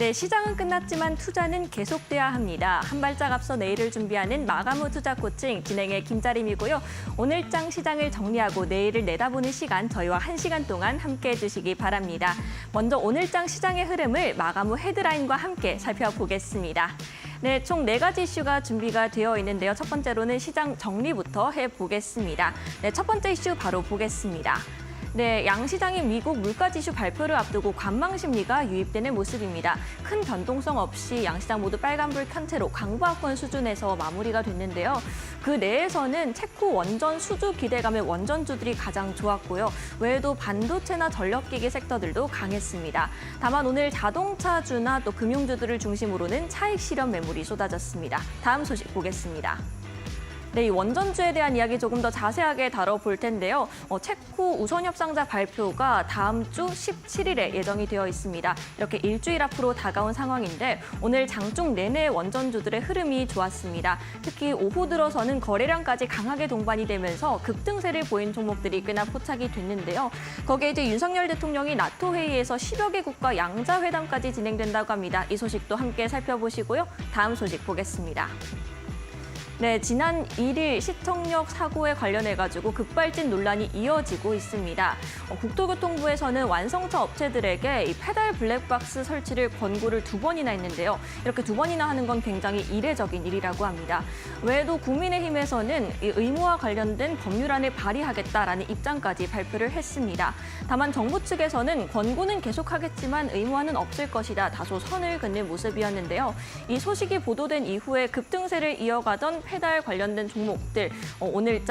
네, 시장은 끝났지만 투자는 계속돼야 합니다. 한 발짝 앞서 내일을 준비하는 마감 후 투자 코칭 진행의 김자림이고요. 오늘장 시장을 정리하고 내일을 내다보는 시간 저희와 1시간 동안 함께해 주시기 바랍니다. 먼저 오늘장 시장의 흐름을 마감 후 헤드라인과 함께 살펴보겠습니다. 네, 총 4가지 이슈가 준비가 되어 있는데요. 첫 번째로는 시장 정리부터 해보겠습니다. 네, 첫 번째 이슈 바로 보겠습니다. 네, 양시장인 미국 물가지수 발표를 앞두고 관망 심리가 유입되는 모습입니다. 큰 변동성 없이 양시장 모두 빨간불 켠 채로 강보합권 수준에서 마무리가 됐는데요. 그 내에서는 체코 원전 수주 기대감의 원전주들이 가장 좋았고요. 외에도 반도체나 전력기기 섹터들도 강했습니다. 다만 오늘 자동차주나 또 금융주들을 중심으로는 차익 실현 매물이 쏟아졌습니다. 다음 소식 보겠습니다. 네, 이 원전주에 대한 이야기 조금 더 자세하게 다뤄볼 텐데요. 체코 우선 협상자 발표가 다음 주 17일에 예정이 되어 있습니다. 이렇게 일주일 앞으로 다가온 상황인데 오늘 장중 내내 원전주들의 흐름이 좋았습니다. 특히 오후 들어서는 거래량까지 강하게 동반이 되면서 급등세를 보인 종목들이 꽤나 포착이 됐는데요. 거기에 이제 윤석열 대통령이 나토 회의에서 10여 개국과 양자회담까지 진행된다고 합니다. 이 소식도 함께 살펴보시고요. 다음 소식 보겠습니다. 네, 지난 1일 시청역 사고에 관련해가지고 급발진 논란이 이어지고 있습니다. 국토교통부에서는 완성차 업체들에게 이 페달 블랙박스 설치를 권고를 2번이나 했는데요. 이렇게 2번이나 하는 건 굉장히 이례적인 일이라고 합니다. 외에도 국민의힘에서는 이 의무와 관련된 법률안을 발의하겠다라는 입장까지 발표를 했습니다. 다만 정부 측에서는 권고는 계속하겠지만 의무화는 없을 것이다. 다소 선을 긋는 모습이었는데요. 이 소식이 보도된 이후에 급등세를 이어가던 페달 관련된 종목들 오늘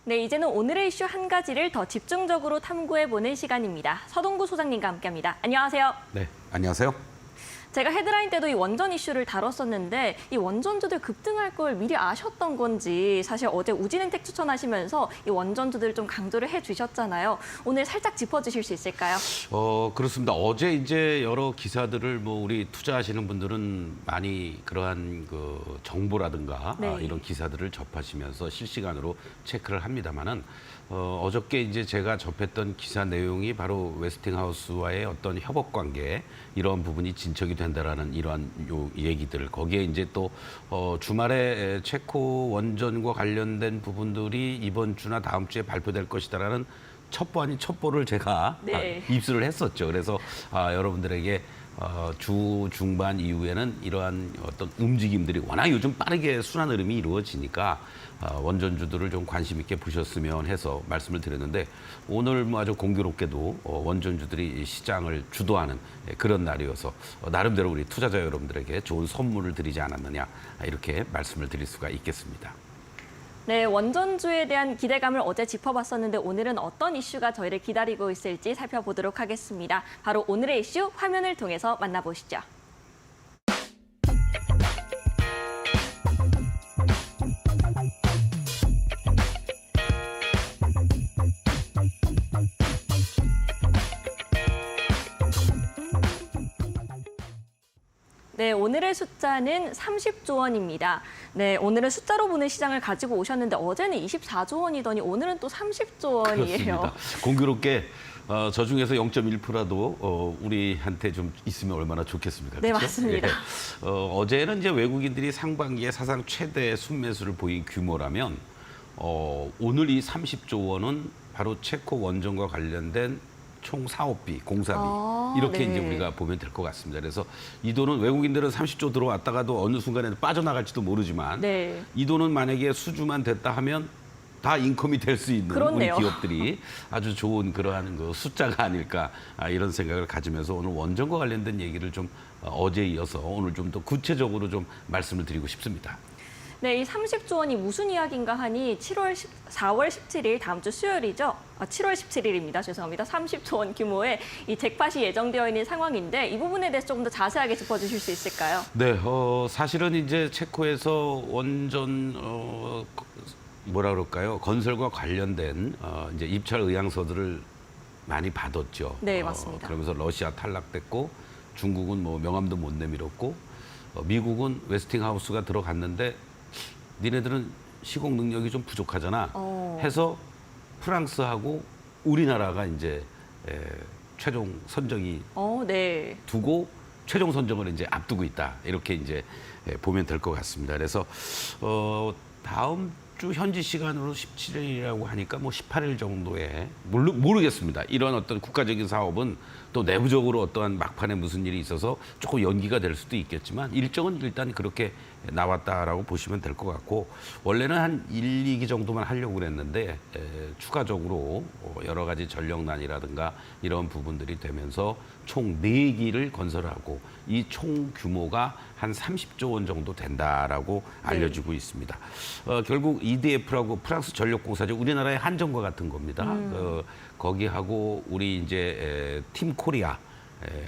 네, 이제는 오늘의 이슈 한 가지를 더 집중적으로 탐구해보는 시간입니다. 서동구 소장님과 함께합니다. 안녕하세요. 네, 안녕하세요. 제가 헤드라인 때도 이 원전 이슈를 다뤘었는데 이 원전주들 급등할 걸 미리 아셨던 건지 사실 어제 우진은택 추천하시면서 이 원전주들 좀 강조를 해주셨잖아요. 오늘 살짝 짚어주실 수 있을까요? 그렇습니다. 어제 이제 여러 기사들을 뭐 우리 투자하시는 분들은 많이 그러한 그 정보라든가 네. 이런 기사들을 접하시면서 실시간으로 체크를 합니다만은 어저께 이제 제가 접했던 기사 내용이 바로 웨스팅하우스와의 어떤 협업 관계 이런 부분이 진척이 된다라는 이러한 얘기들 거기에 이제 또 주말에 체코 원전과 관련된 부분들이 이번 주나 다음 주에 발표될 것이다라는 첩보 아닌 첩보를 제가 네. 입수를 했었죠. 그래서 여러분들에게 주 중반 이후에는 이러한 어떤 움직임들이 워낙 요즘 빠르게 순환 흐름이 이루어지니까 원전주들을 좀 관심 있게 보셨으면 해서 말씀을 드렸는데 오늘 뭐 아주 공교롭게도 원전주들이 시장을 주도하는 그런 날이어서 나름대로 우리 투자자 여러분들에게 좋은 선물을 드리지 않았느냐 이렇게 말씀을 드릴 수가 있겠습니다. 네, 원전주에 대한 기대감을 어제 짚어봤었는데 오늘은 어떤 이슈가 저희를 기다리고 있을지 살펴보도록 하겠습니다. 바로 오늘의 이슈 화면을 통해서 만나보시죠. 네, 오늘의 숫자는 30조 원입니다. 네, 오늘은 숫자로 보는 시장을 가지고 오셨는데 어제는 24조 원이더니 오늘은 또 30조 원이에요. 그렇습니다. 공교롭게 저 중에서 0.1%라도 우리한테 좀 있으면 얼마나 좋겠습니까? 네, 그렇죠? 맞습니다. 예. 어제는 이제 외국인들이 상반기에 사상 최대 순매수를 보인 규모라면 오늘 이 30조 원은 바로 체코 원전과 관련된 총 사업비, 공사비 이렇게 네. 이제 우리가 보면 될 것 같습니다. 그래서 이 돈은 외국인들은 30조 들어왔다가도 어느 순간에 빠져나갈지도 모르지만 네. 이 돈은 만약에 수주만 됐다 하면 다 인컴이 될 수 있는 그렇네요. 우리 기업들이 아주 좋은 그러한 그 숫자가 아닐까 이런 생각을 가지면서 오늘 원전과 관련된 얘기를 좀 어제 이어서 오늘 좀 더 구체적으로 좀 말씀을 드리고 싶습니다. 네, 이 30조 원이 무슨 이야기인가 하니 4월 17일 다음 주 수요일이죠. 7월 17일입니다. 죄송합니다. 30조 원 규모의 이 잭팟이 예정되어 있는 상황인데 이 부분에 대해서 조금 더 자세하게 짚어주실 수 있을까요? 네, 사실은 이제 체코에서 원전 뭐라 그럴까요? 건설과 관련된 이제 입찰 의향서들을 많이 받았죠. 네, 맞습니다. 그러면서 러시아 탈락됐고 중국은 뭐 명함도 못 내밀었고 미국은 웨스팅하우스가 들어갔는데 니네들은 시공 능력이 좀 부족하잖아. 해서 프랑스하고 우리나라가 이제 최종 선정이 네. 두고 최종 선정을 이제 앞두고 있다. 이렇게 이제 보면 될 것 같습니다. 그래서 다음 주 현지 시간으로 17일이라고 하니까 뭐 18일 정도에 모르겠습니다. 이런 어떤 국가적인 사업은 또 내부적으로 어떠한 막판에 무슨 일이 있어서 조금 연기가 될 수도 있겠지만 일정은 일단 그렇게 나왔다라고 보시면 될 것 같고 원래는 한 1, 2기 정도만 하려고 그랬는데 추가적으로 여러 가지 전력난이라든가 이런 부분들이 되면서 총 4기를 건설하고 이 총 규모가 한 30조 원 정도 된다라고 알려지고 있습니다. 결국 EDF라고 프랑스 전력공사죠. 우리나라의 한전과 같은 겁니다. 거기하고 우리 이제 팀 코리아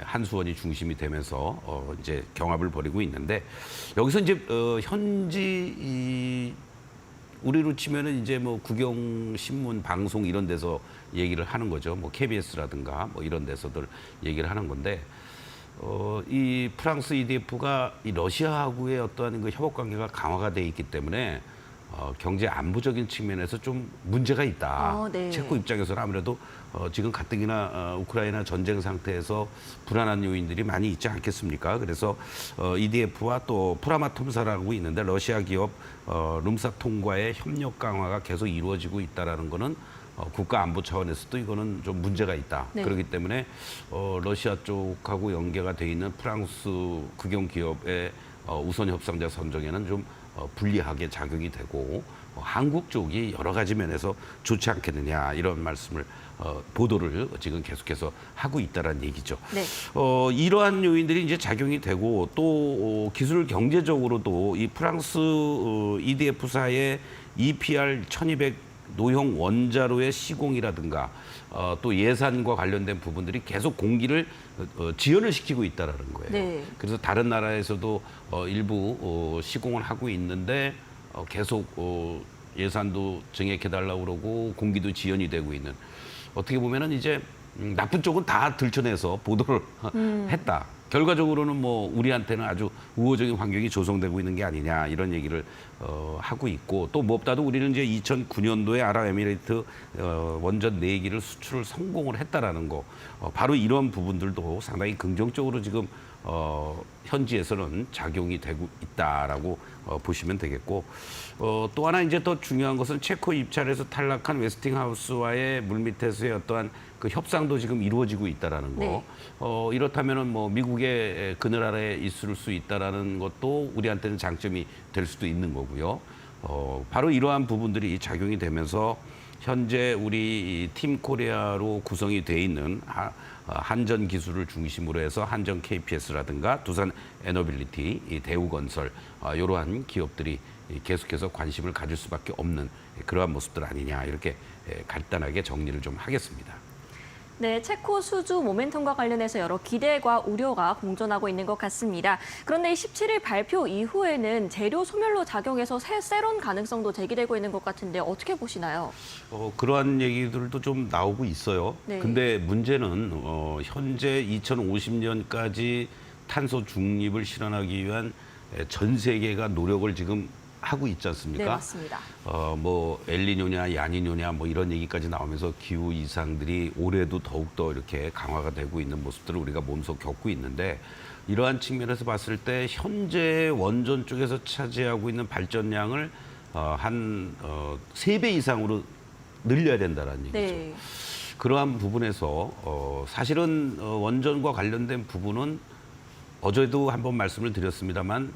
한수원이 중심이 되면서 이제 경합을 벌이고 있는데 여기서 이제 현지 우리로 치면은 이제 뭐 국영 신문 방송 이런 데서 얘기를 하는 거죠. 뭐 KBS라든가 뭐 이런 데서들 얘기를 하는 건데 이 프랑스 EDF가 이 러시아하고의 어떠한 그 협업 관계가 강화가 돼 있기 때문에 경제 안보적인 측면에서 좀 문제가 있다. 네. 체코 입장에서는 아무래도 지금 가뜩이나 우크라이나 전쟁 상태에서 불안한 요인들이 많이 있지 않겠습니까? 그래서 EDF와 또 프라마톰사라고 있는데 러시아 기업 룸사통과의 협력 강화가 계속 이루어지고 있다라는 거는 국가 안보 차원에서도 이거는 좀 문제가 있다. 네. 그렇기 때문에 러시아 쪽하고 연계가 돼 있는 프랑스 국영 기업의 우선 협상자 선정에는 좀 불리하게 작용이 되고 한국 쪽이 여러 가지 면에서 좋지 않겠느냐 이런 말씀을 보도를 지금 계속해서 하고 있다라는 얘기죠. 네. 이러한 요인들이 이제 작용이 되고 또 기술 경제적으로도 이 프랑스 EDF사의 EPR 1200 노형 원자로의 시공이라든가 또 예산과 관련된 부분들이 계속 공기를 지연을 시키고 있다라는 거예요. 네. 그래서 다른 나라에서도 일부 시공을 하고 있는데 계속 예산도 증액해달라고 그러고 공기도 지연이 되고 있는 어떻게 보면은 이제 나쁜 쪽은 다 들춰내서 보도를 했다. 결과적으로는 뭐 우리한테는 아주 우호적인 환경이 조성되고 있는 게 아니냐 이런 얘기를 하고 있고 또 무엇보다도 우리는 이제 2009년도에 아랍에미레이트 원전 4기를 수출을 성공을 했다라는 거 바로 이런 부분들도 상당히 긍정적으로 지금 현지에서는 작용이 되고 있다라고 보시면 되겠고, 또 하나 이제 더 중요한 것은 체코 입찰에서 탈락한 웨스팅하우스와의 물밑에서의 어떠한 그 협상도 지금 이루어지고 있다라는 거. 네. 이렇다면은 뭐 미국의 그늘 아래에 있을 수 있다라는 것도 우리한테는 장점이 될 수도 있는 거고요. 바로 이러한 부분들이 작용이 되면서 현재 우리 팀 코리아로 구성이 돼 있는 한전 기술을 중심으로 해서 한전 KPS라든가 두산 에너빌리티, 이 대우건설 이러한 기업들이 계속해서 관심을 가질 수밖에 없는 그러한 모습들 아니냐 이렇게 간단하게 정리를 좀 하겠습니다. 네, 체코 수주 모멘텀과 관련해서 여러 기대와 우려가 공존하고 있는 것 같습니다. 그런데 17일 발표 이후에는 재료 소멸로 작용해서 세론 가능성도 제기되고 있는 것 같은데 어떻게 보시나요? 그러한 얘기들도 좀 나오고 있어요. 네. 근데 문제는 현재 2050년까지 탄소 중립을 실현하기 위한 전 세계가 노력을 지금 하고 있지 않습니까? 네, 맞습니다. 뭐 엘니뇨냐, 야니뇨냐 뭐 이런 얘기까지 나오면서 기후 이상들이 올해도 더욱더 이렇게 강화가 되고 있는 모습들을 우리가 몸소 겪고 있는데 이러한 측면에서 봤을 때 현재 원전 쪽에서 차지하고 있는 발전량을 한 3배 이상으로 늘려야 된다는 얘기죠. 네. 그러한 부분에서 사실은 원전과 관련된 부분은 어제도 한번 말씀을 드렸습니다만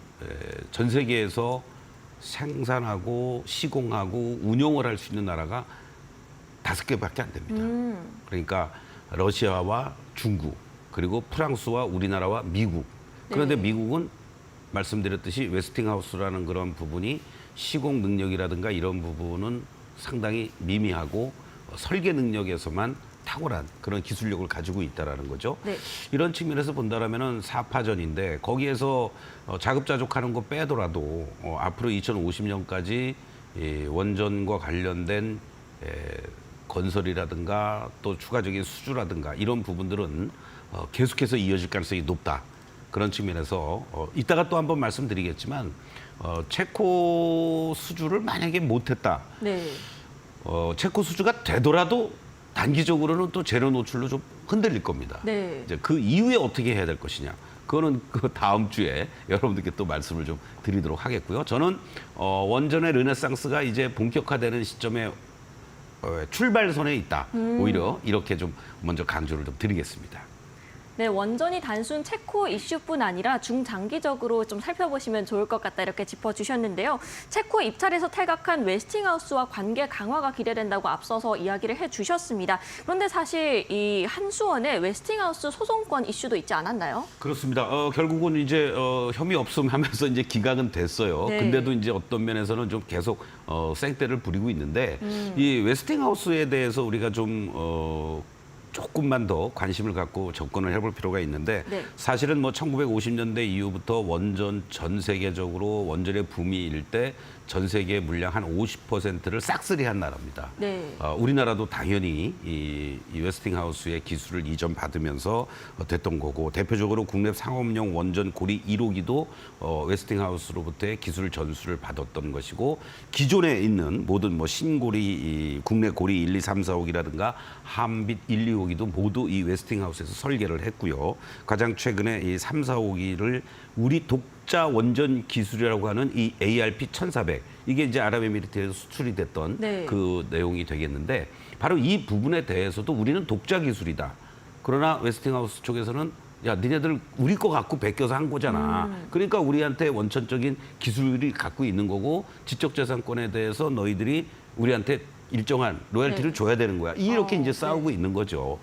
전 세계에서 생산하고 시공하고 운용을 할 수 있는 나라가 5개밖에 안 됩니다. 그러니까 러시아와 중국, 그리고 프랑스와 우리나라와 미국. 그런데 네. 미국은 말씀드렸듯이 웨스팅하우스라는 그런 부분이 시공 능력이라든가 이런 부분은 상당히 미미하고 설계 능력에서만 탁월한 그런 기술력을 가지고 있다라는 거죠. 네. 이런 측면에서 본다라면은 사파전인데 거기에서 자급자족하는 거 빼더라도 앞으로 2050년까지 원전과 관련된 건설이라든가 또 추가적인 수주라든가 이런 부분들은 계속해서 이어질 가능성이 높다. 그런 측면에서 이따가 또 한번 말씀드리겠지만 체코 수주를 만약에 못했다. 네. 체코 수주가 되더라도 단기적으로는 또 재료 노출로 좀 흔들릴 겁니다. 네. 이제 그 이후에 어떻게 해야 될 것이냐. 그거는 그 다음 주에 여러분들께 또 말씀을 좀 드리도록 하겠고요. 저는 원전의 르네상스가 이제 본격화되는 시점에 출발선에 있다. 오히려 이렇게 좀 먼저 강조를 좀 드리겠습니다. 네, 원전이 단순 체코 이슈뿐 아니라 중장기적으로 좀 살펴보시면 좋을 것 같다 이렇게 짚어주셨는데요. 체코 입찰에서 탈각한 웨스팅하우스와 관계 강화가 기대된다고 앞서서 이야기를 해주셨습니다. 그런데 사실 이 한수원의 웨스팅하우스 소송권 이슈도 있지 않았나요? 그렇습니다. 결국은 이제 혐의 없음하면서 이제 기각은 됐어요. 네. 근데도 이제 어떤 면에서는 좀 계속 생떼를 부리고 있는데 이 웨스팅하우스에 대해서 우리가 좀 조금만 더 관심을 갖고 접근을 해볼 필요가 있는데 네. 사실은 뭐 1950년대 이후부터 원전 전 세계적으로 원전의 붐이 일 때 전 세계 물량 한 50%를 싹쓸이한 나라입니다. 네. 우리나라도 당연히 이 웨스팅하우스의 기술을 이전받으면서 됐던 거고 대표적으로 국내 상업용 원전 고리 1호기도 웨스팅하우스로부터의 기술 전수를 받았던 것이고 기존에 있는 모든 뭐 신고리 국내 고리 1, 2, 3, 4호기라든가 한빛 1, 2호기도 모두 이 웨스팅하우스에서 설계를 했고요. 가장 최근에 이 3, 4호기를 우리 독자 원전 기술이라고 하는 이 ARP 1400 이게 이제 아랍에미리트에서 수출이 됐던 네. 그 내용이 되겠는데 바로 이 부분에 대해서도 우리는 독자 기술이다. 그러나 웨스팅하우스 쪽에서는 야, 니네들 우리 거 갖고 베껴서 한 거잖아. 그러니까 우리한테 원천적인 기술이 갖고 있는 거고 지적재산권에 대해서 너희들이 우리한테 일정한 로열티를 네. 줘야 되는 거야. 이렇게 이제 싸우고 있는 거죠.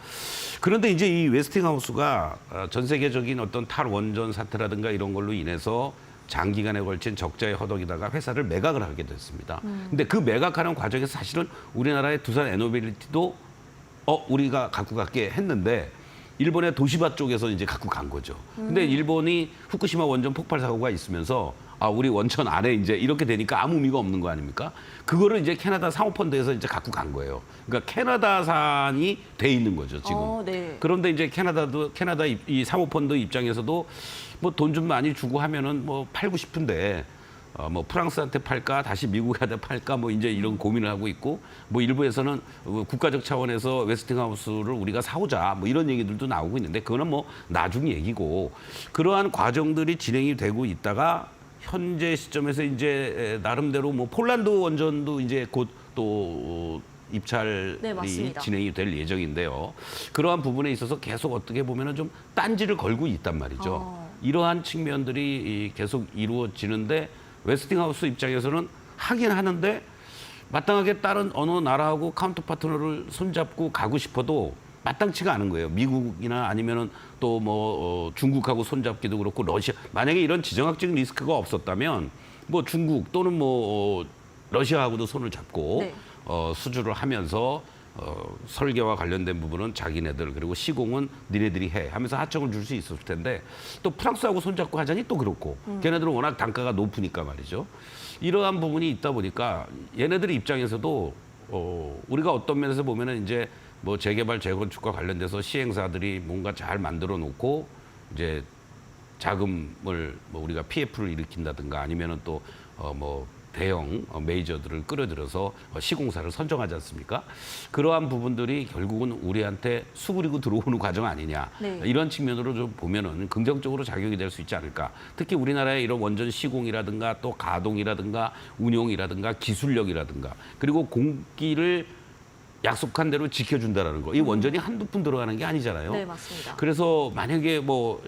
그런데 이제 이 웨스팅하우스가 전 세계적인 어떤 탈원전 사태라든가 이런 걸로 인해서 장기간에 걸친 적자의 허덕이다가 회사를 매각을 하게 됐습니다. 근데 그 매각하는 과정에서 사실은 우리나라의 두산 에너빌리티도 우리가 갖고 갈게 했는데 일본의 도시바 쪽에서 이제 갖고 간 거죠. 근데 일본이 후쿠시마 원전 폭발 사고가 있으면서 우리 원천 안에 이제 이렇게 되니까 아무 의미가 없는 거 아닙니까? 그거를 이제 캐나다 상호펀드에서 이제 갖고 간 거예요. 그러니까 캐나다산이 돼 있는 거죠, 지금. 네. 그런데 이제 캐나다 이 사모펀드 입장에서도 뭐 돈 좀 많이 주고 하면은 뭐 팔고 싶은데 뭐 프랑스한테 팔까 다시 미국한테 팔까 뭐 이제 이런 고민을 하고 있고 뭐 일부에서는 국가적 차원에서 웨스팅하우스를 우리가 사오자 뭐 이런 얘기들도 나오고 있는데 그거는 뭐 나중 얘기고 그러한 과정들이 진행이 되고 있다가 현재 시점에서 이제 나름대로 뭐 폴란드 원전도 이제 곧 또 입찰이 네, 맞습니다. 진행이 될 예정인데요. 그러한 부분에 있어서 계속 어떻게 보면은 좀 딴지를 걸고 있단 말이죠. 이러한 측면들이 계속 이루어지는데 웨스팅하우스 입장에서는 하긴 하는데 마땅하게 다른 어느 나라하고 카운터 파트너를 손잡고 가고 싶어도 마땅치가 않은 거예요. 미국이나 아니면은 또 뭐 중국하고 손잡기도 그렇고 러시아 만약에 이런 지정학적 리스크가 없었다면 뭐 중국 또는 뭐 러시아하고도 손을 잡고 네. 수주를 하면서 설계와 관련된 부분은 자기네들 그리고 시공은 니네들이 해 하면서 하청을 줄 수 있었을 텐데 또 프랑스하고 손잡고 하자니 또 그렇고 걔네들은 워낙 단가가 높으니까 말이죠. 이러한 부분이 있다 보니까 얘네들 입장에서도 우리가 어떤 면에서 보면은 이제 뭐 재개발 재건축과 관련돼서 시행사들이 뭔가 잘 만들어 놓고 이제 자금을 뭐 우리가 PF를 일으킨다든가 아니면은 또 뭐 대형 메이저들을 끌어들여서 시공사를 선정하지 않습니까? 그러한 부분들이 결국은 우리한테 수그리고 들어오는 과정 아니냐. 네. 이런 측면으로 좀 보면은 긍정적으로 작용이 될 수 있지 않을까. 특히 우리나라의 이런 원전 시공이라든가 또 가동이라든가 운용이라든가 기술력이라든가 그리고 공기를 약속한 대로 지켜준다라는 거. 이 원전이 한두 푼 들어가는 게 아니잖아요. 네, 맞습니다. 그래서 만약에 뭐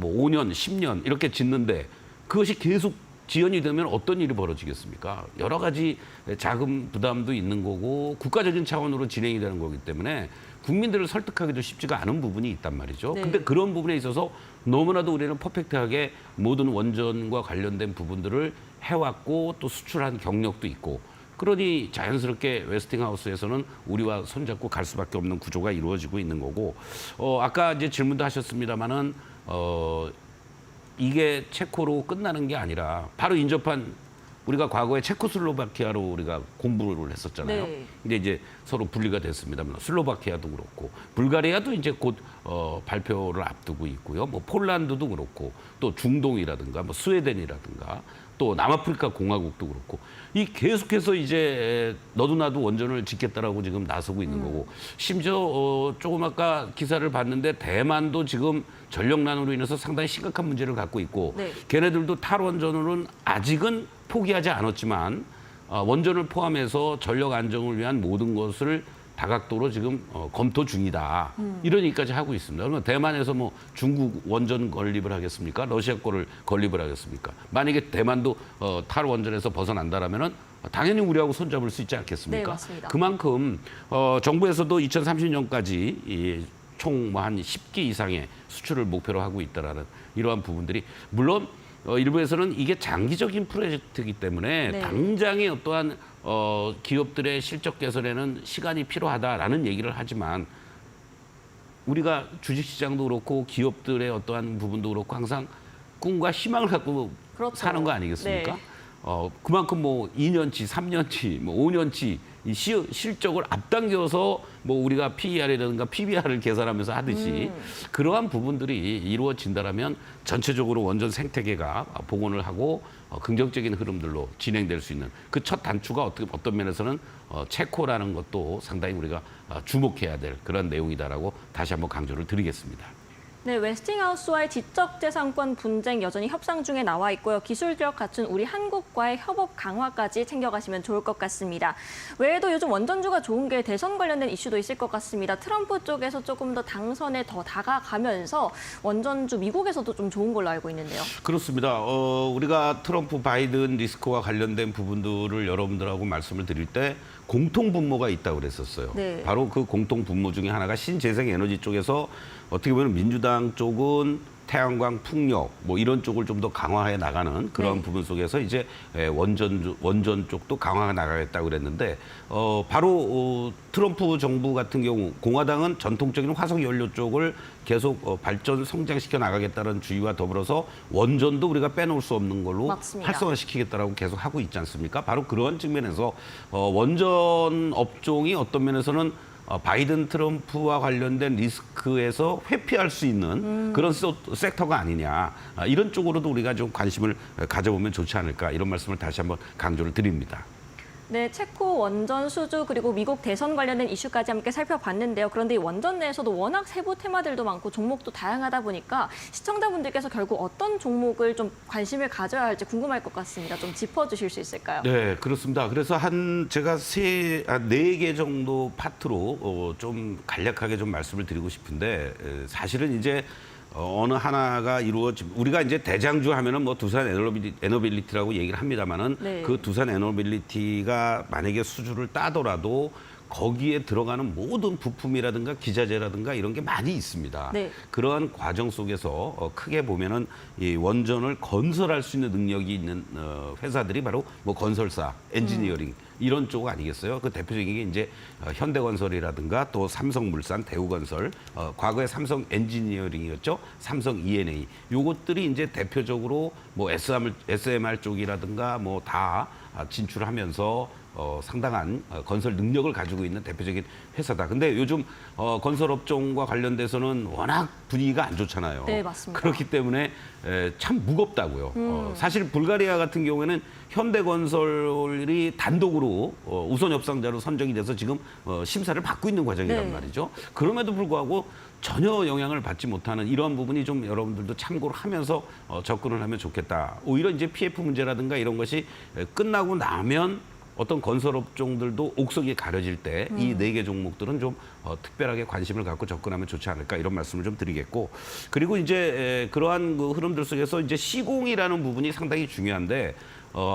5년, 10년 이렇게 짓는데 그것이 계속 지연이 되면 어떤 일이 벌어지겠습니까? 여러 가지 자금 부담도 있는 거고 국가적인 차원으로 진행이 되는 거기 때문에 국민들을 설득하기도 쉽지가 않은 부분이 있단 말이죠. 네. 근데 그런 부분에 있어서 너무나도 우리는 퍼펙트하게 모든 원전과 관련된 부분들을 해왔고 또 수출한 경력도 있고 그러니 자연스럽게 웨스팅하우스에서는 우리와 손잡고 갈 수밖에 없는 구조가 이루어지고 있는 거고 아까 이제 질문도 하셨습니다마는 이게 체코로 끝나는 게 아니라 바로 인접한 우리가 과거에 체코슬로바키아로 우리가 공부를 했었잖아요. 네. 근데 이제 서로 분리가 됐습니다만 슬로바키아도 그렇고 불가리아도 이제 곧 발표를 앞두고 있고요. 뭐 폴란드도 그렇고 또 중동이라든가 뭐 스웨덴이라든가 또 남아프리카 공화국도 그렇고 이 계속해서 이제 너도 나도 원전을 짓겠다라고 지금 나서고 있는 거고 심지어 조금 아까 기사를 봤는데 대만도 지금 전력난으로 인해서 상당히 심각한 문제를 갖고 있고 네. 걔네들도 탈원전으로는 아직은 포기하지 않았지만 원전을 포함해서 전력 안정을 위한 모든 것을 다각도로 지금 검토 중이다. 이런 얘기까지 하고 있습니다. 그러면 대만에서 뭐 중국 원전 건립을 하겠습니까? 러시아 거를 건립을 하겠습니까? 만약에 대만도 탈원전에서 벗어난다라면은 당연히 우리하고 손잡을 수 있지 않겠습니까? 네, 맞습니다. 그만큼 정부에서도 2030년까지 총 한 10기 이상의 수출을 목표로 하고 있다라는 이러한 부분들이 물론 일부에서는 이게 장기적인 프로젝트이기 때문에 네. 당장의 어떠한 기업들의 실적 개선에는 시간이 필요하다라는 얘기를 하지만 우리가 주식시장도 그렇고 기업들의 어떠한 부분도 그렇고 항상 꿈과 희망을 갖고 그렇죠. 사는 거 아니겠습니까? 네. 그만큼 뭐 2년치, 3년치, 뭐 5년치 이 실적을 앞당겨서 뭐 우리가 PER이라든가 PBR을 계산하면서 하듯이 그러한 부분들이 이루어진다라면 전체적으로 원전 생태계가 복원을 하고 긍정적인 흐름들로 진행될 수 있는 그 첫 단추가 어떤 면에서는 체코라는 것도 상당히 우리가 주목해야 될 그런 내용이다라고 다시 한번 강조를 드리겠습니다. 네, 웨스팅하우스와의 지적재산권 분쟁 여전히 협상 중에 나와 있고요. 기술력 갖춘 우리 한국과의 협업 강화까지 챙겨가시면 좋을 것 같습니다. 외에도 요즘 원전주가 좋은 게 대선 관련된 이슈도 있을 것 같습니다. 트럼프 쪽에서 조금 더 당선에 더 다가가면서 원전주 미국에서도 좀 좋은 걸로 알고 있는데요. 그렇습니다. 우리가 트럼프 바이든 리스크와 관련된 부분들을 여러분들하고 말씀을 드릴 때 공통 분모가 있다고 그랬었어요. 네. 바로 그 공통 분모 중에 하나가 신재생 에너지 쪽에서 어떻게 보면 민주당 쪽은 태양광, 풍력 뭐 이런 쪽을 좀 더 강화해 나가는 그런 네. 부분 속에서 이제 원전 쪽도 강화해 나가겠다고 그랬는데 바로 트럼프 정부 같은 경우 공화당은 전통적인 화석 연료 쪽을 계속 발전 성장시켜 나가겠다는 주의와 더불어서 원전도 우리가 빼놓을 수 없는 걸로 맞습니다. 활성화시키겠다라고 계속 하고 있지 않습니까? 바로 그런 측면에서 원전 업종이 어떤 면에서는 바이든 트럼프와 관련된 리스크에서 회피할 수 있는 그런 섹터가 아니냐. 이런 쪽으로도 우리가 좀 관심을 가져보면 좋지 않을까. 이런 말씀을 다시 한번 강조를 드립니다. 네, 체코 원전 수주 그리고 미국 대선 관련된 이슈까지 함께 살펴봤는데요. 그런데 이 원전 내에서도 워낙 세부 테마들도 많고 종목도 다양하다 보니까 시청자분들께서 결국 어떤 종목을 좀 관심을 가져야 할지 궁금할 것 같습니다. 좀 짚어주실 수 있을까요? 네, 그렇습니다. 그래서 제가 네 개 정도 파트로 좀 간략하게 좀 말씀을 드리고 싶은데 사실은 이제 어느 하나가 우리가 이제 대장주 하면은 뭐 두산 에너빌리티라고 얘기를 합니다만은 네. 그 두산 에너빌리티가 만약에 수주를 따더라도 거기에 들어가는 모든 부품이라든가 기자재라든가 이런 게 많이 있습니다. 네. 그러한 과정 속에서 크게 보면은 이 원전을 건설할 수 있는 능력이 있는 회사들이 바로 뭐 건설사, 엔지니어링 이런 쪽 아니겠어요? 그 대표적인 게 이제 현대건설이라든가 또 삼성물산, 대우건설, 과거에 삼성 엔지니어링이었죠. 삼성 E&A 요것들이 이제 대표적으로 뭐 SMR 쪽이라든가 뭐 다 진출하면서 상당한 건설 능력을 가지고 있는 대표적인 회사다. 근데 요즘 건설업종과 관련돼서는 워낙 분위기가 안 좋잖아요. 네, 맞습니다. 그렇기 때문에 참 무겁다고요. 사실 불가리아 같은 경우에는 현대건설이 단독으로 우선 협상자로 선정이 돼서 지금 심사를 받고 있는 과정이란 네. 말이죠. 그럼에도 불구하고 전혀 영향을 받지 못하는 이러한 부분이 좀 여러분들도 참고를 하면서 접근을 하면 좋겠다. 오히려 이제 PF 문제라든가 이런 것이 끝나고 나면 어떤 건설업종들도 옥석이 가려질 때 이 네 개 종목들은 좀 특별하게 관심을 갖고 접근하면 좋지 않을까 이런 말씀을 좀 드리겠고 그리고 이제 그러한 그 흐름들 속에서 이제 시공이라는 부분이 상당히 중요한데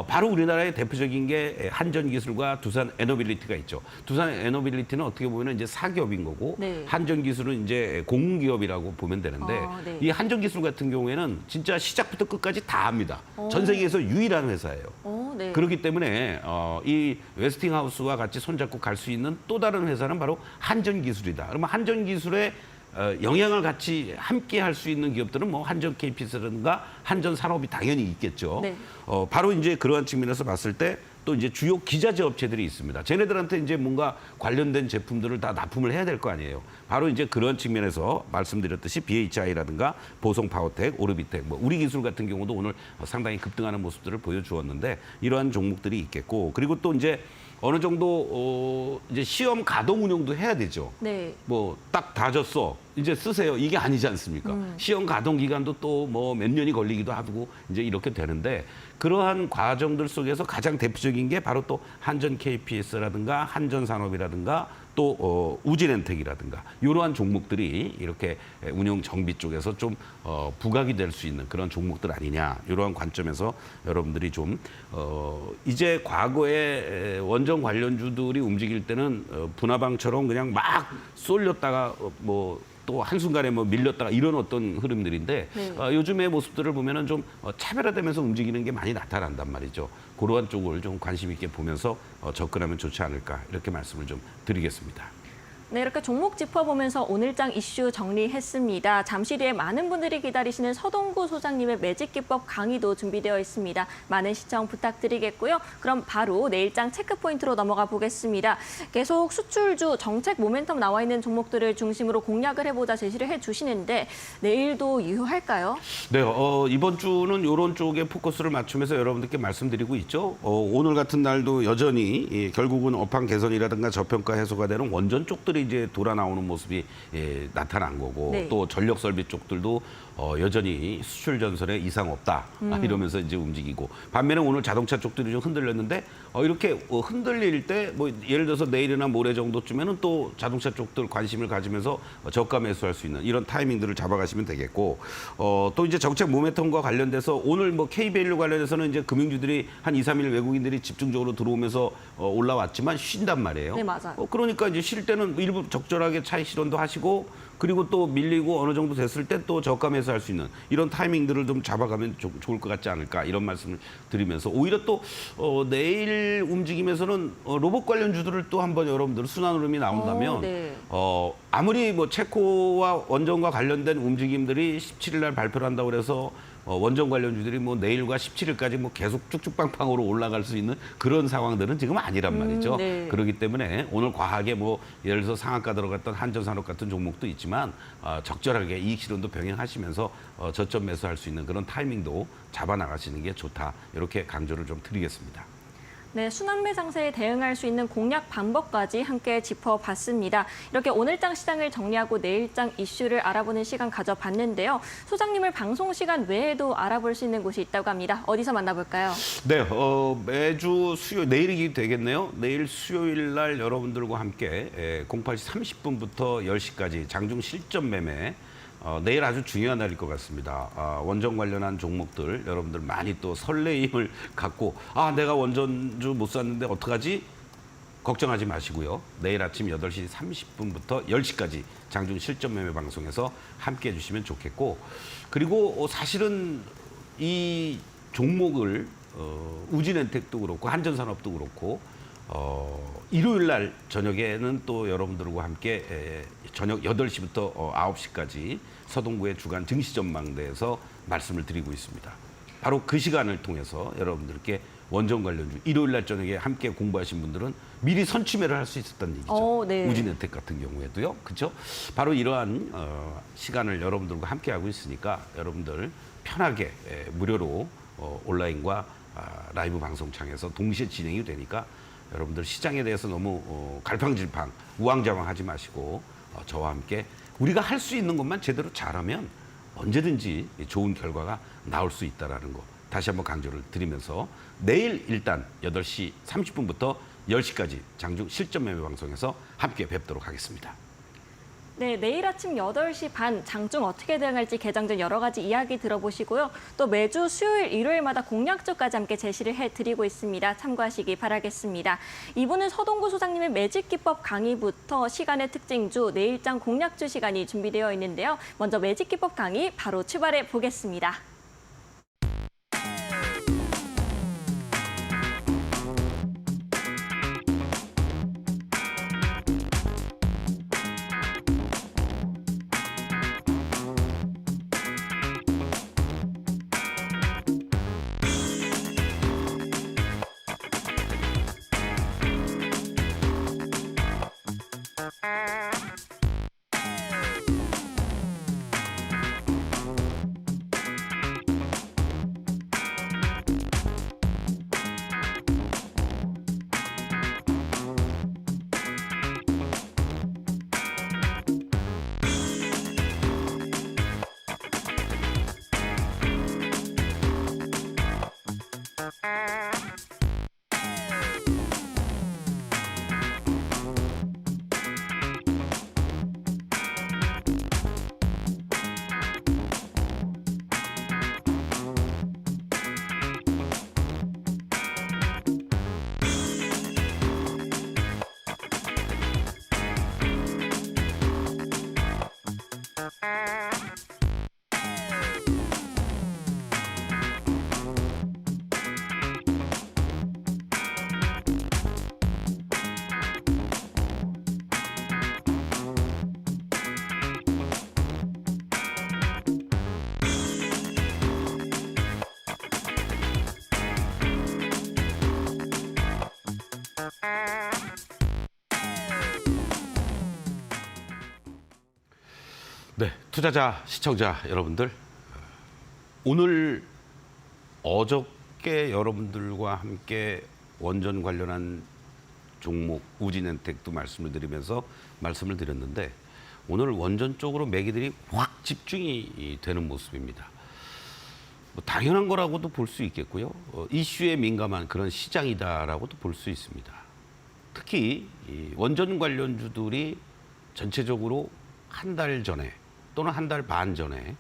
바로 우리나라의 대표적인 게 한전기술과 두산 에너빌리티가 있죠. 두산 에너빌리티는 어떻게 보면 이제 사기업인 거고 네. 한전기술은 이제 공기업이라고 보면 되는데 네. 이 한전기술 같은 경우에는 진짜 시작부터 끝까지 다 합니다. 전 세계에서 유일한 회사예요. 네. 그렇기 때문에 이 웨스팅하우스와 같이 손잡고 갈 수 있는 또 다른 회사는 바로 한전기술이다. 그러면 한전기술에 영향을 같이 함께 할 수 있는 기업들은 뭐 한전 KPS라든가 한전 산업이 당연히 있겠죠. 네. 바로 이제 그러한 측면에서 봤을 때 또 이제 주요 기자재 업체들이 있습니다. 쟤네들한테 이제 뭔가 관련된 제품들을 다 납품을 해야 될 거 아니에요. 바로 이제 그런 측면에서 말씀드렸듯이 BHI라든가 보성파워텍, 오르비텍, 뭐 우리 기술 같은 경우도 오늘 상당히 급등하는 모습들을 보여주었는데 이러한 종목들이 있겠고 그리고 또 이제 어느 정도 이제 시험 가동 운영도 해야 되죠. 네. 뭐 딱 다졌어. 이제 쓰세요. 이게 아니지 않습니까? 시험 가동 기간도 또 뭐 몇 년이 걸리기도 하고 이제 이렇게 되는데 그러한 과정들 속에서 가장 대표적인 게 바로 또 한전 KPS라든가 한전 산업이라든가 또 우진엔텍이라든가 이러한 종목들이 이렇게 운영 정비 쪽에서 좀 부각이 될 수 있는 그런 종목들 아니냐 이러한 관점에서 여러분들이 좀 이제 과거에 원전 관련주들이 움직일 때는 분화방처럼 그냥 막 쏠렸다가 뭐 또 한순간에 뭐 밀렸다가 이런 어떤 흐름들인데 네. 요즘의 모습들을 보면은 좀 차별화되면서 움직이는 게 많이 나타난단 말이죠. 그러한 쪽을 좀 관심 있게 보면서 접근하면 좋지 않을까 이렇게 말씀을 좀 드리겠습니다. 네, 이렇게 종목 짚어보면서 오늘장 이슈 정리했습니다. 잠시 뒤에 많은 분들이 기다리시는 서동구 소장님의 매직기법 강의도 준비되어 있습니다. 많은 시청 부탁드리겠고요. 그럼 바로 내일장 체크포인트로 넘어가 보겠습니다. 계속 수출주 정책 모멘텀 나와 있는 종목들을 중심으로 공략을 해보자 제시를 해주시는데 내일도 유효할까요? 네, 이번 주는 이런 쪽에 포커스를 맞추면서 여러분들께 말씀드리고 있죠. 오늘 같은 날도 여전히 결국은 업황 개선이라든가 저평가 해소가 되는 원전 쪽들이 이제 돌아 나오는 모습이 나타난 거고 네. 또 전력 설비 쪽들도 여전히 수출 전선에 이상 없다 이러면서 이제 움직이고 반면에 오늘 자동차 쪽들이 좀 흔들렸는데 이렇게 흔들릴 때 뭐 예를 들어서 내일이나 모레 정도쯤에는 또 자동차 쪽들 관심을 가지면서 저가 매수할 수 있는 이런 타이밍들을 잡아가시면 되겠고 또 이제 정책 모멘텀과 관련돼서 오늘 뭐 K밸류 관련해서는 이제 금융주들이 한 2, 3일 외국인들이 집중적으로 들어오면서 올라왔지만 쉰단 말이에요. 네, 맞아요. 그러니까 이제 쉴 때는 일부 적절하게 차익 실현도 하시고 그리고 또 밀리고 어느 정도 됐을 때 또 저가 매수할 수 있는 이런 타이밍들을 좀 잡아가면 좋을 것 같지 않을까 이런 말씀을 드리면서 오히려 또 내일 움직임에서는 로봇 관련 주들을 또 한번 여러분들 순환 흐름이 나온다면 네. 아무리 뭐 체코와 원전과 관련된 움직임들이 17일 날 발표를 한다고 그래서 원전 관련주들이 뭐 내일과 17일까지 뭐 계속 쭉쭉빵빵으로 올라갈 수 있는 그런 상황들은 지금 아니란 말이죠. 네. 그렇기 때문에 오늘 과하게 뭐 예를 들어서 상한가 들어갔던 한전산업 같은 종목도 있지만 적절하게 이익 실현도 병행하시면서 저점 매수할 수 있는 그런 타이밍도 잡아 나가시는 게 좋다. 이렇게 강조를 좀 드리겠습니다. 네, 순환매 장세에 대응할 수 있는 공략 방법까지 함께 짚어봤습니다. 이렇게 오늘장 시장을 정리하고 내일장 이슈를 알아보는 시간 가져봤는데요. 소장님을 방송 시간 외에도 알아볼 수 있는 곳이 있다고 합니다. 어디서 만나볼까요? 네, 매주 수요일, 내일이 되겠네요. 내일 수요일 날 여러분들과 함께 08시 30분부터 10시까지 장중 실전 매매 내일 아주 중요한 날일 것 같습니다. 원전 관련한 종목들 여러분들 많이 또 설레임을 갖고 내가 원전주 못 샀는데 어떡하지? 걱정하지 마시고요. 내일 아침 8시 30분부터 10시까지 장중 실전 매매 방송에서 함께해 주시면 좋겠고 그리고 사실은 이 종목을 우진엔텍도 그렇고 한전산업도 그렇고 일요일 날 저녁에는 또 여러분들과 함께 저녁 8시부터 9시까지 서동구의 주간 증시 전망대에서 말씀을 드리고 있습니다. 바로 그 시간을 통해서 여러분들께 원전 관련주 일요일 날 저녁에 함께 공부하신 분들은 미리 선취매를 할 수 있었다는 얘기죠. 네. 우진엔텍 같은 경우에도요. 그렇죠? 바로 이러한 시간을 여러분들과 함께 하고 있으니까 여러분들 편하게 무료로 온라인과 라이브 방송창에서 동시에 진행이 되니까 여러분들 시장에 대해서 너무 갈팡질팡, 우왕좌왕하지 마시고 저와 함께 우리가 할 수 있는 것만 제대로 잘하면 언제든지 좋은 결과가 나올 수 있다는 거 다시 한번 강조를 드리면서 내일 일단 8시 30분부터 10시까지 장중 실전 매매 방송에서 함께 뵙도록 하겠습니다. 네, 내일 아침 8시 반 장중 어떻게 대응할지 개장 전 여러 가지 이야기 들어보시고요. 또 매주 수요일, 일요일마다 공략주까지 함께 제시를 해드리고 있습니다. 참고하시기 바라겠습니다. 이분은 서동구 소장님의 매직기법 강의부터 시간의 특징주, 내일장 공략주 시간이 준비되어 있는데요. 먼저 매직기법 강의 바로 출발해 보겠습니다. 네, 투자자, 시청자 여러분들, 오늘 어저께 여러분들과 함께 원전 관련한 종목 우진엔텍도 말씀을 드리면서 말씀을 드렸는데 오늘 원전 쪽으로 매기들이 확 집중이 되는 모습입니다. 뭐 당연한 거라고도 볼 수 있겠고요. 이슈에 민감한 그런 시장이다라고도 볼 수 있습니다. 특히 이 원전 관련주들이 전체적으로 한 달 전에 또는 한 달 반 전에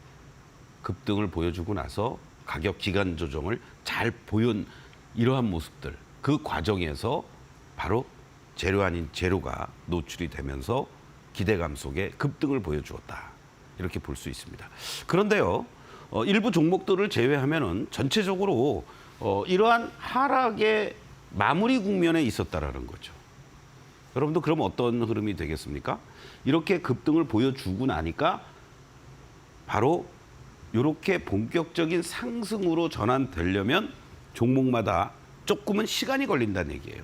급등을 보여주고 나서 가격 기간 조정을 잘 보인 이러한 모습들, 그 과정에서 바로 재료 아닌 재료가 노출이 되면서 기대감 속에 급등을 보여주었다. 이렇게 볼 수 있습니다. 그런데요, 일부 종목들을 제외하면은 전체적으로 이러한 하락의 마무리 국면에 있었다라는 거죠. 여러분도 그럼 어떤 흐름이 되겠습니까? 이렇게 급등을 보여주고 나니까 바로 이렇게 본격적인 상승으로 전환되려면 종목마다 조금은 시간이 걸린다는 얘기예요.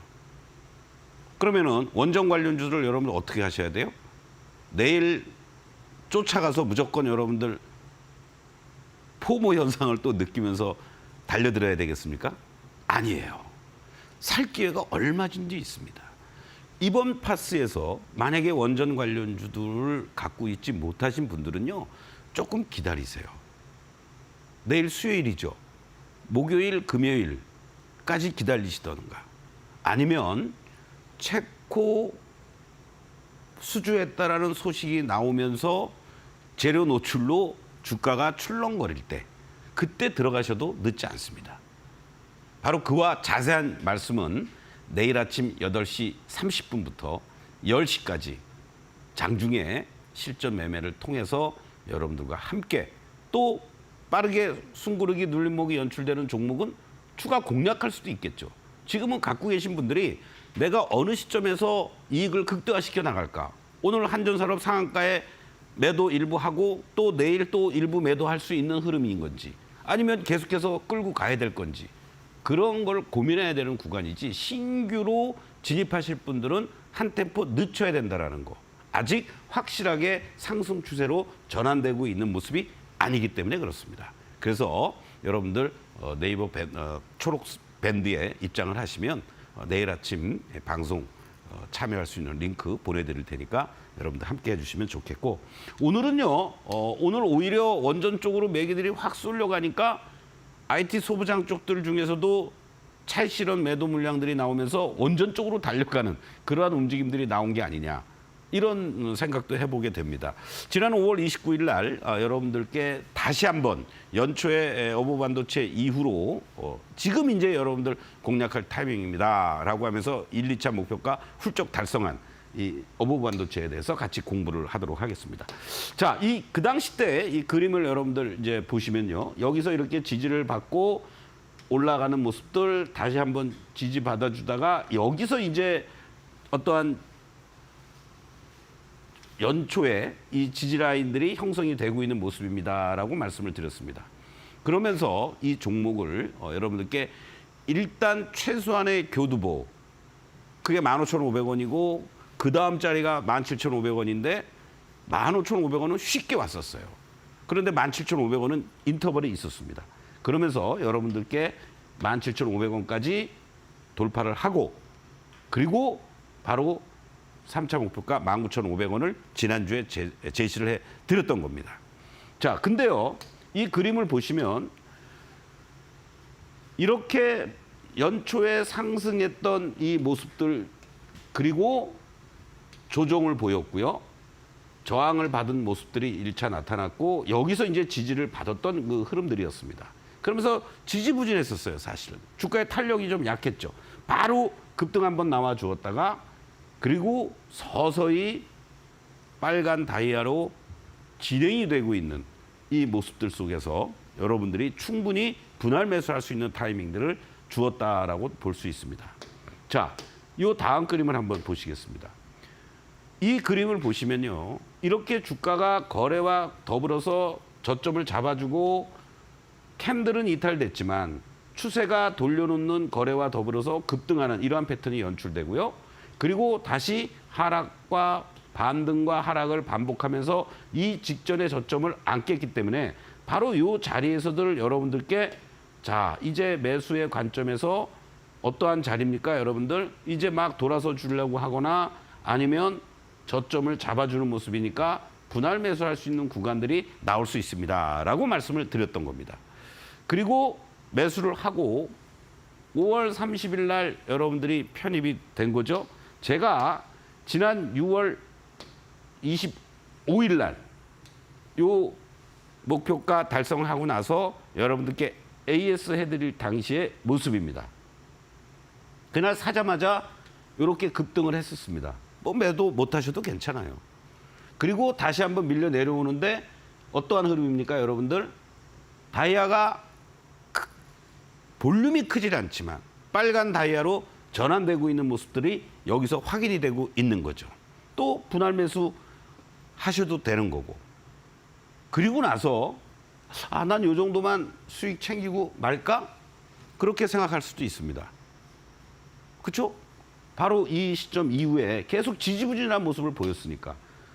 그러면은 원전 관련주를 여러분들 어떻게 하셔야 돼요? 내일 쫓아가서 무조건 여러분들 포모 현상을 또 느끼면서 달려들어야 되겠습니까? 아니에요. 살 기회가 얼마든지 있습니다. 이번 파스에서 만약에 원전 관련주들을 갖고 있지 못하신 분들은요, 조금 기다리세요. 내일 수요일이죠. 목요일, 금요일까지 기다리시던가. 아니면 체코 수주했다라는 소식이 나오면서 재료 노출로 주가가 출렁거릴 때, 그때 들어가셔도 늦지 않습니다. 바로 그와 자세한 말씀은 내일 아침 8시 30분부터 10시까지 장중에 실전 매매를 통해서 여러분들과 함께, 또 빠르게 숨고르기 눌림목이 연출되는 종목은 추가 공략할 수도 있겠죠. 지금은 갖고 계신 분들이 내가 어느 시점에서 이익을 극대화시켜 나갈까? 오늘 한전산업 상한가에 매도 일부 하고 또 내일 또 일부 매도할 수 있는 흐름인 건지, 아니면 계속해서 끌고 가야 될 건지, 그런 걸 고민해야 되는 구간이지, 신규로 진입하실 분들은 한 템포 늦춰야 된다는 거. 아직 확실하게 상승 추세로 전환되고 있는 모습이 아니기 때문에 그렇습니다. 그래서 여러분들 네이버 초록 밴드에 입장을 하시면 내일 아침 방송 참여할 수 있는 링크 보내드릴 테니까 여러분들 함께 해주시면 좋겠고, 오늘은요, 오늘 오히려 원전 쪽으로 매기들이 확 쏠려가니까 IT 소부장 쪽들 중에서도 찰실한 매도 물량들이 나오면서 원전 쪽으로 달려가는 그러한 움직임들이 나온 게 아니냐, 이런 생각도 해보게 됩니다. 지난 5월 29일 날 여러분들께 다시 한번 연초에 어부 반도체 이후로 지금 이제 여러분들 공략할 타이밍입니다라고 하면서 1, 2차 목표가 훌쩍 달성한 이 어부 반도체에 대해서 같이 공부를 하도록 하겠습니다. 자, 그 당시 때 이 그림을 여러분들 이제 보시면요, 여기서 이렇게 지지를 받고 올라가는 모습들 다시 한번 지지 받아주다가 여기서 이제 어떠한 연초에 이 지지 라인들이 형성이 되고 있는 모습입니다라고 말씀을 드렸습니다. 그러면서 이 종목을 여러분들께 일단 최소한의 교두보, 그게 15,500원이고 그 다음 자리가 17,500원인데 15,500원은 쉽게 왔었어요. 그런데 17,500원은 인터벌이 있었습니다. 그러면서 여러분들께 17,500원까지 돌파를 하고, 그리고 바로 3차 목표가 19,500원을 지난주에 제시를 해드렸던 겁니다. 자, 근데요, 이 그림을 보시면 이렇게 연초에 상승했던 이 모습들, 그리고 조정을 보였고요, 저항을 받은 모습들이 1차 나타났고, 여기서 이제 지지를 받았던 그 흐름들이었습니다. 그러면서 지지부진했었어요. 사실은 주가의 탄력이 좀 약했죠. 바로 급등 한번 나와 주었다가, 그리고 서서히 빨간 다이아로 진행이 되고 있는 이 모습들 속에서 여러분들이 충분히 분할 매수할 수 있는 타이밍들을 주었다라고 볼 수 있습니다. 자, 이 다음 그림을 한번 보시겠습니다. 이 그림을 보시면요, 이렇게 주가가 거래와 더불어서 저점을 잡아주고 캔들은 이탈됐지만 추세가 돌려놓는 거래와 더불어서 급등하는 이러한 패턴이 연출되고요. 그리고 다시 하락과 반등과 하락을 반복하면서 이 직전의 저점을 안 깼기 때문에 바로 이 자리에서들 여러분들께, 자, 이제 매수의 관점에서 어떠한 자리입니까? 여러분들 이제 막 돌아서 주려고 하거나 아니면 저점을 잡아주는 모습이니까 분할 매수할 수 있는 구간들이 나올 수 있습니다 라고 말씀을 드렸던 겁니다. 그리고 매수를 하고 5월 30일 날 여러분들이 편입이 된 거죠. 제가 지난 6월 25일 날 요 목표가 달성을 하고 나서 여러분들께 AS 해드릴 당시의 모습입니다. 그날 사자마자 이렇게 급등을 했었습니다. 뭐 매도 못 하셔도 괜찮아요. 그리고 다시 한번 밀려 내려오는데 어떠한 흐름입니까, 여러분들? 다이아가 볼륨이 크질 않지만 빨간 다이아로 전환되고 있는 모습들이 여기서 확인이 되고 있는 거죠. 또 분할 매수 하셔도 되는 거고. 그리고 나서 난 요 정도만 수익 챙기고 말까? 그렇게 생각할 수도 있습니다. 그렇죠? 바로 이 시점 이후에 계속 지지부진한 모습을 보였으니까.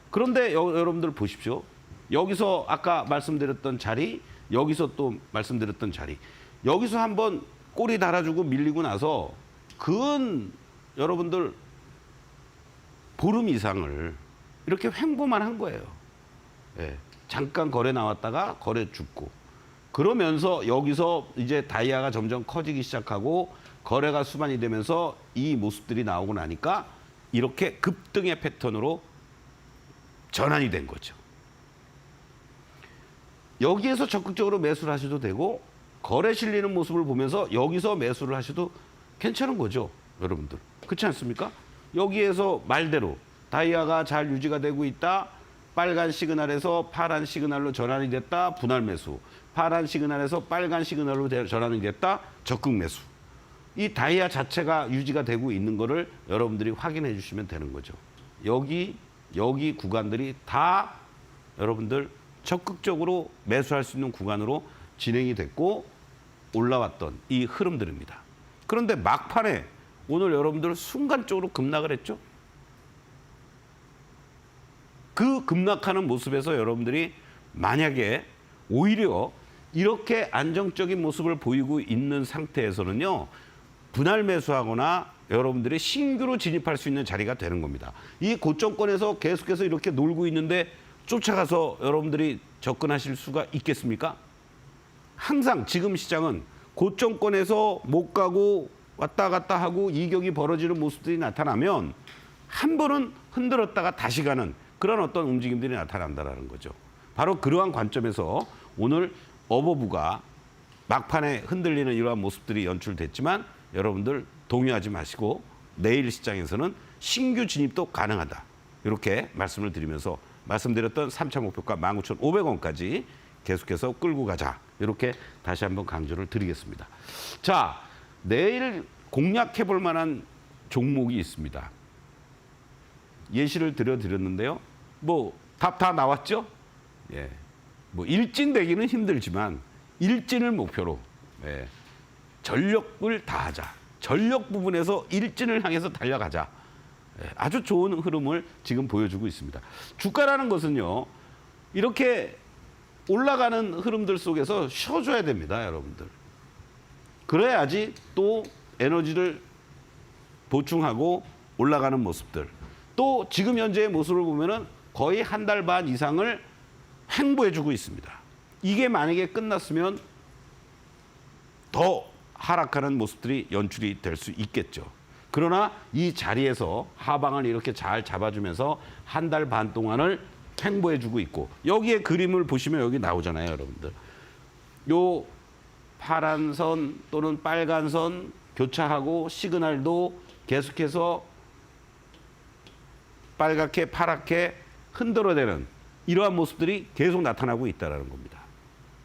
그런데 여러분들 보십시오. 여기서 아까 말씀드렸던 자리, 여기서 또 말씀드렸던 자리. 여기서 한번 꼬리 달아주고 밀리고 나서 근 여러분들 보름 이상을 이렇게 횡보만 한 거예요. 예. 잠깐 거래 나왔다가 거래 죽고. 그러면서 여기서 이제 다이아가 점점 커지기 시작하고 거래가 수반이 되면서 이 모습들이 나오고 나니까 이렇게 급등의 패턴으로 전환이 된 거죠. 여기에서 적극적으로 매수를 하셔도 되고 거래 실리는 모습을 보면서 여기서 매수를 하셔도 괜찮은 거죠. 여러분들. 그렇지 않습니까? 여기에서 말대로 다이아가 잘 유지가 되고 있다. 빨간 시그널에서 파란 시그널로 전환이 됐다. 분할 매수. 파란 시그널에서 빨간 시그널로 전환이 됐다. 적극 매수. 이 다이아 자체가 유지가 되고 있는 거를 여러분들이 확인해 주시면 되는 거죠. 여기 구간들이 다 여러분들 적극적으로 매수할 수 있는 구간으로 진행이 됐고 올라왔던 이 흐름들입니다. 그런데 막판에 오늘 여러분들 순간적으로 급락을 했죠. 그 급락하는 모습에서 여러분들이 만약에 오히려 이렇게 안정적인 모습을 보이고 있는 상태에서는요. 분할 매수하거나 여러분들이 신규로 진입할 수 있는 자리가 되는 겁니다. 이 고점권에서 계속해서 이렇게 놀고 있는데 쫓아가서 여러분들이 접근하실 수가 있겠습니까? 항상 지금 시장은 고점권에서 못 가고 왔다 갔다 하고 이격이 벌어지는 모습들이 나타나면 한 번은 흔들었다가 다시 가는 그런 어떤 움직임들이 나타난다는 거죠. 바로 그러한 관점에서 오늘 어버부가 막판에 흔들리는 이러한 모습들이 연출됐지만 여러분들 동요하지 마시고 내일 시장에서는 신규 진입도 가능하다. 이렇게 말씀을 드리면서 말씀드렸던 3차 목표가 19,500원까지 계속해서 끌고 가자. 이렇게 다시 한번 강조를 드리겠습니다. 자, 내일 공략해 볼 만한 종목이 있습니다. 예시를 드렸는데요. 뭐 답 다 나왔죠? 예. 뭐 일진되기는 힘들지만 일진을 목표로 전력을 다하자. 전력 부분에서 일진을 향해서 달려가자. 아주 좋은 흐름을 지금 보여주고 있습니다. 주가라는 것은요. 이렇게 올라가는 흐름들 속에서 쉬어줘야 됩니다. 여러분들. 그래야지 또 에너지를 보충하고 올라가는 모습들. 또 지금 현재의 모습을 보면은 거의 한 달 반 이상을 횡보해주고 있습니다. 이게 만약에 끝났으면 더 하락하는 모습들이 연출이 될 수 있겠죠. 그러나 이 자리에서 하방을 이렇게 잘 잡아주면서 한 달 반 동안을 횡보해주고 있고 여기에 그림을 보시면 여기 나오잖아요, 여러분들. 요 파란 선 또는 빨간 선 교차하고 시그널도 계속해서 빨갛게 파랗게 흔들어대는 이러한 모습들이 계속 나타나고 있다는 겁니다.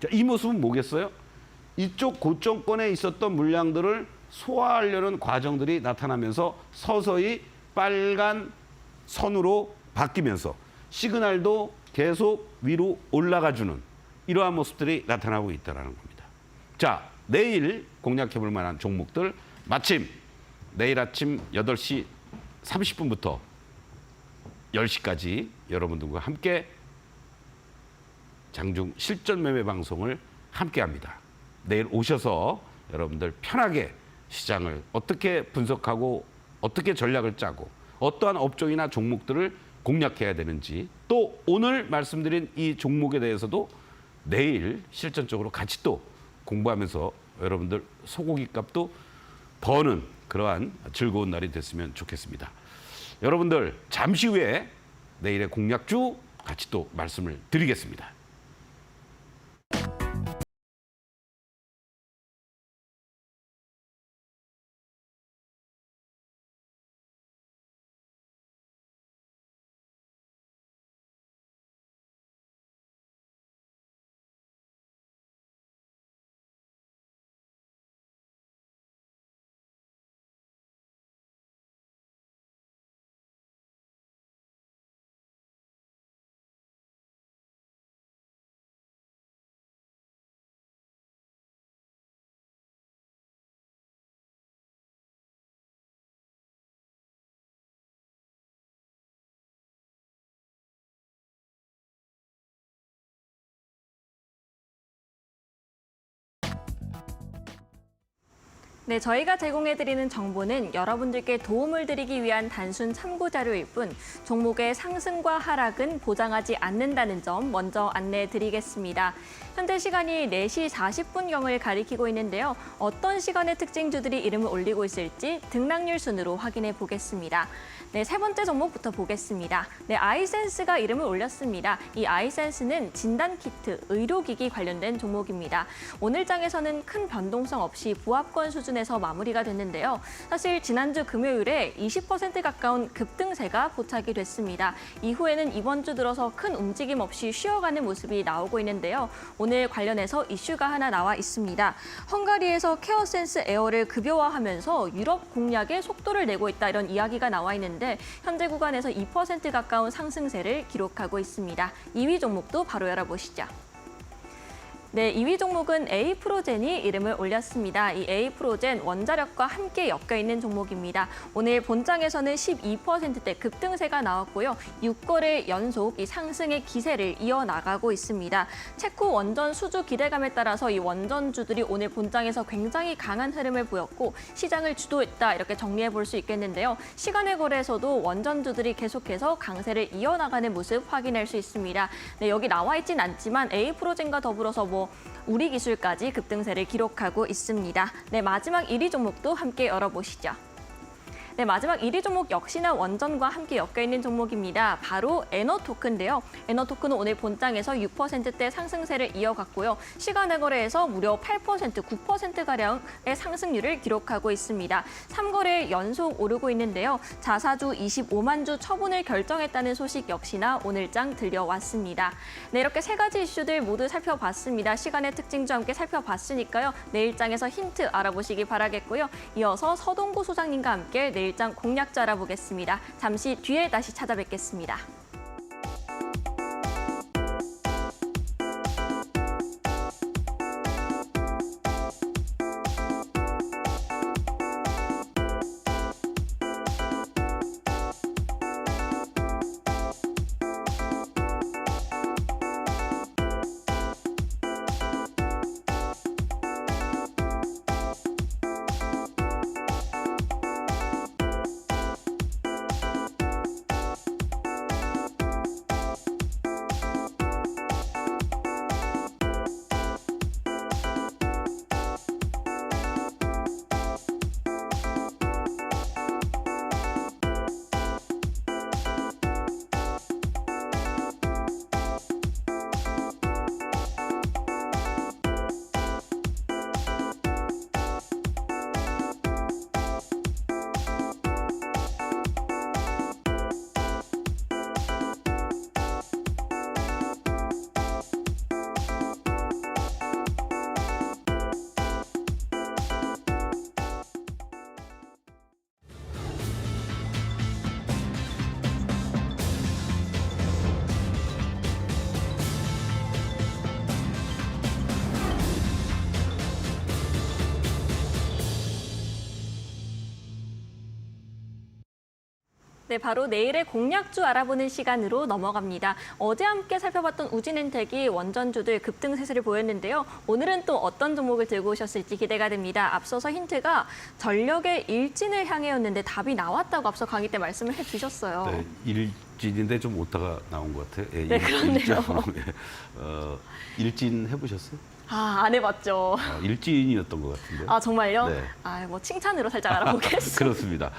자, 이 모습은 뭐겠어요? 이쪽 고점권에 있었던 물량들을 소화하려는 과정들이 나타나면서 서서히 빨간 선으로 바뀌면서 시그널도 계속 위로 올라가주는 이러한 모습들이 나타나고 있다는 겁니다. 자, 내일 공략해 볼 만한 종목들 마침 내일 아침 8시 30분부터 10시까지 여러분들과 함께 장중 실전 매매 방송을 함께 합니다. 내일 오셔서 여러분들 편하게 시장을 어떻게 분석하고 어떻게 전략을 짜고 어떠한 업종이나 종목들을 공략해야 되는지 또 오늘 말씀드린 이 종목에 대해서도 내일 실전적으로 같이 또 공부하면서 여러분들 소고기 값도 버는 그러한 즐거운 날이 됐으면 좋겠습니다. 여러분들 잠시 후에 내일의 공략주 같이 또 말씀을 드리겠습니다. 네, 저희가 제공해드리는 정보는 여러분들께 도움을 드리기 위한 단순 참고 자료일 뿐 종목의 상승과 하락은 보장하지 않는다는 점 먼저 안내해드리겠습니다. 현재 시간이 4시 40분경을 가리키고 있는데요. 어떤 시간의 특징주들이 이름을 올리고 있을지 등락률 순으로 확인해 보겠습니다. 네, 세 번째 종목부터 보겠습니다. 네, 아이센스가 이름을 올렸습니다. 이 아이센스는 진단키트, 의료기기 관련된 종목입니다. 오늘 장에서는 큰 변동성 없이 보합권 수준에서 마무리가 됐는데요. 사실 지난주 금요일에 20% 가까운 급등세가 포착이 됐습니다. 이후에는 이번 주 들어서 큰 움직임 없이 쉬어가는 모습이 나오고 있는데요. 오늘 관련해서 이슈가 하나 나와 있습니다. 헝가리에서 케어센스 에어를 급여화하면서 유럽 공략에 속도를 내고 있다 이런 이야기가 나와 있는데 현재 구간에서 2% 가까운 상승세를 기록하고 있습니다. 2위 종목도 바로 열어보시죠. 네, 2위 종목은 에이프로젠이 이름을 올렸습니다. 이 에이프로젠 원자력과 함께 엮여 있는 종목입니다. 오늘 본장에서는 12%대 급등세가 나왔고요. 6거래 연속 이 상승의 기세를 이어나가고 있습니다. 체코 원전 수주 기대감에 따라서 이 원전주들이 오늘 본장에서 굉장히 강한 흐름을 보였고 시장을 주도했다 이렇게 정리해 볼 수 있겠는데요. 시간의 거래에서도 원전주들이 계속해서 강세를 이어나가는 모습 확인할 수 있습니다. 네, 여기 나와 있진 않지만 에이프로젠과 더불어서 우리기술까지 급등세를 기록하고 있습니다. 네, 마지막 1위 종목도 함께 열어보시죠. 네, 마지막 1위 종목 역시나 원전과 함께 엮여있는 종목입니다. 바로 에너토크인데요. 에너토크는 오늘 본장에서 6%대 상승세를 이어갔고요. 시간의 거래에서 무려 8%, 9%가량의 상승률을 기록하고 있습니다. 3거래 연속 오르고 있는데요. 자사주 25만 주 처분을 결정했다는 소식 역시나 오늘장 들려왔습니다. 네, 이렇게 세 가지 이슈들 모두 살펴봤습니다. 시간의 특징과 함께 살펴봤으니까요. 내일장에서 힌트 알아보시기 바라겠고요. 이어서 서동구 소장님과 함께 내일장 공략자 알아보겠습니다. 잠시 뒤에 다시 찾아뵙겠습니다. 네, 바로 내일의 공략주 알아보는 시간으로 넘어갑니다. 어제 함께 살펴봤던 우진엔텍이 원전주들 급등세를 보였는데요. 오늘은 또 어떤 종목을 들고 오셨을지 기대가 됩니다. 앞서서 힌트가 전력의 일진을 향해였는데 답이 나왔다고 앞서 강의 때 말씀을 해주셨어요. 네, 일진인데 좀 오타가 나온 것 같아요. 예, 네, 그렇네요. 일진 해보셨어요? 안 해봤죠. 일진이었던 것 같은데. 아, 정말요? 네. 뭐 칭찬으로 살짝 알아보겠습니다. 그렇습니다.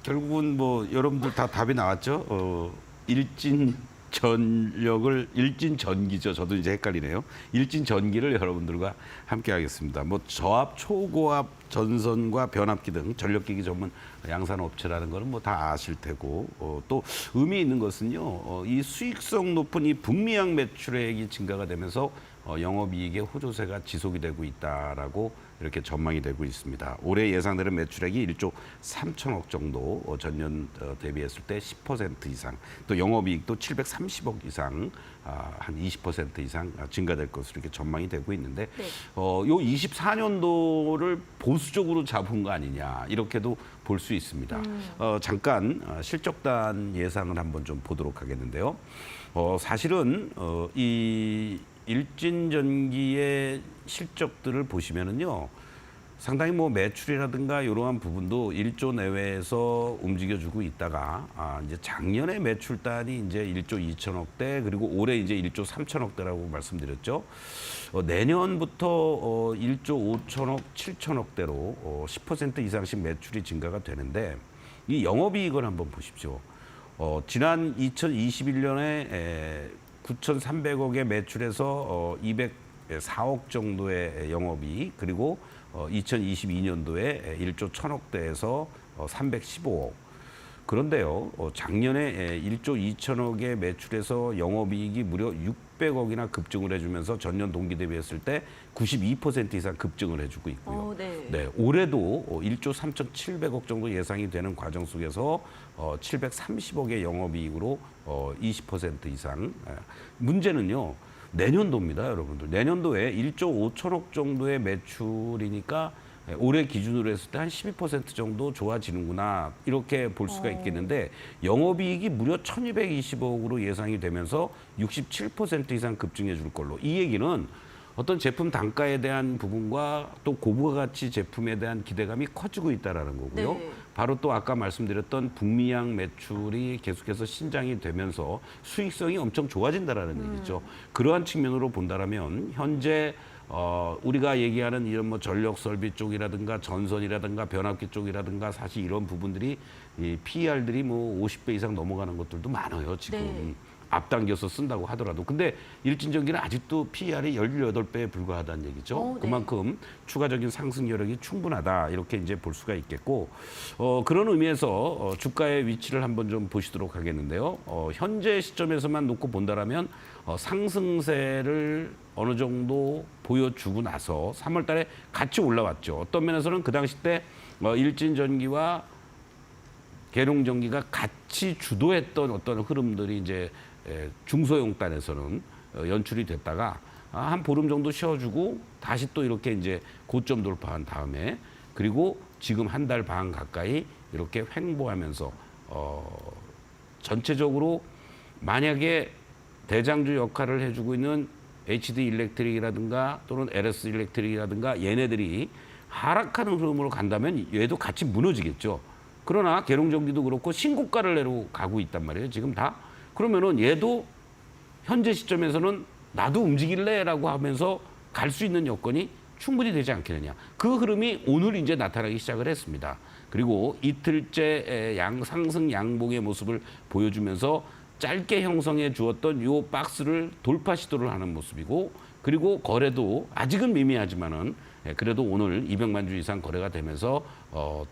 결국은 여러분들 다 답이 나왔죠. 일진 전력을 일진 전기죠. 저도 이제 헷갈리네요. 일진 전기를 여러분들과 함께 하겠습니다. 저압, 초고압 전선과 변압기 등 전력기기 전문 양산업체라는 거는 다 아실 테고 또 의미 있는 것은요. 이 수익성 높은 이 북미양 매출액이 증가가 되면서 영업이익의 호조세가 지속이 되고 있다라고 이렇게 전망이 되고 있습니다. 올해 예상되는 매출액이 1조 3천억 정도 전년 대비했을 때 10% 이상, 또 영업이익도 730억 이상, 한 20% 이상 증가될 것으로 이렇게 전망이 되고 있는데, 네. 요 24년도를 보수적으로 잡은 거 아니냐 이렇게도 볼 수 있습니다. 잠깐 실적단 예상을 한번 좀 보도록 하겠는데요. 사실은 이 일진전기의 실적들을 보시면은요, 상당히 뭐 매출이라든가 이러한 부분도 1조 내외에서 움직여주고 있다가 이제 작년에 매출단이 이제 1조 2천억대 그리고 올해 이제 1조 3천억대라고 말씀드렸죠. 내년부터 1조 5천억, 7천억대로 10% 이상씩 매출이 증가가 되는데 이 영업이익을 한번 보십시오. 지난 2021년에 9,300억의 매출에서 204억 정도의 영업이익 그리고 2022년도에 1조 1,000억대에서 315억. 그런데요, 작년에 1조 2천억의 매출에서 영업이익이 무려 600억이나 급증을 해주면서 전년 동기 대비했을 때 92% 이상 급증을 해주고 있고요. 네, 올해도 1조 3,700억 정도 예상이 되는 과정 속에서 730억의 영업이익으로 20% 이상. 문제는요. 내년도입니다, 여러분들. 내년도에 1조 5천억 정도의 매출이니까 올해 기준으로 했을 때 한 12% 정도 좋아지는구나 이렇게 볼 수가 있겠는데 영업이익이 무려 1,220억으로 예상이 되면서 67% 이상 급증해 줄 걸로. 이 얘기는 어떤 제품 단가에 대한 부분과 또 고부가가치 제품에 대한 기대감이 커지고 있다라는 거고요. 네. 바로 또 아까 말씀드렸던 북미양 매출이 계속해서 신장이 되면서 수익성이 엄청 좋아진다라는 얘기죠. 그러한 측면으로 본다라면 현재 우리가 얘기하는 이런 뭐 전력 설비 쪽이라든가 전선이라든가 변압기 쪽이라든가 사실 이런 부분들이 이 PER들이 뭐 50배 이상 넘어가는 것들도 많아요, 지금. 네. 앞당겨서 쓴다고 하더라도. 근데 일진전기는 아직도 PER이 18배에 불과하다는 얘기죠. 네. 그만큼 추가적인 상승 여력이 충분하다. 이렇게 이제 볼 수가 있겠고, 그런 의미에서 주가의 위치를 한번 좀 보시도록 하겠는데요. 현재 시점에서만 놓고 본다라면 상승세를 어느 정도 보여주고 나서 3월 달에 같이 올라왔죠. 어떤 면에서는 그 당시 때 일진전기와 계룡전기가 같이 주도했던 어떤 흐름들이 이제 중소형단에서는 연출이 됐다가 한 보름 정도 쉬어주고 다시 또 이렇게 이제 고점 돌파한 다음에 그리고 지금 한 달 반 가까이 이렇게 횡보하면서 전체적으로 만약에 대장주 역할을 해주고 있는 HD 일렉트릭이라든가 또는 LS 일렉트릭이라든가 얘네들이 하락하는 흐름으로 간다면 얘도 같이 무너지겠죠. 그러나 계룡전기도 그렇고 신고가를 내로 가고 있단 말이에요. 지금 다. 그러면은 얘도 현재 시점에서는 나도 움직일래라고 하면서 갈 수 있는 여건이 충분히 되지 않겠느냐. 그 흐름이 오늘 이제 나타나기 시작을 했습니다. 그리고 이틀째 상승 양봉의 모습을 보여주면서 짧게 형성해 주었던 요 박스를 돌파 시도를 하는 모습이고 그리고 거래도 아직은 미미하지만은 그래도 오늘 200만 주 이상 거래가 되면서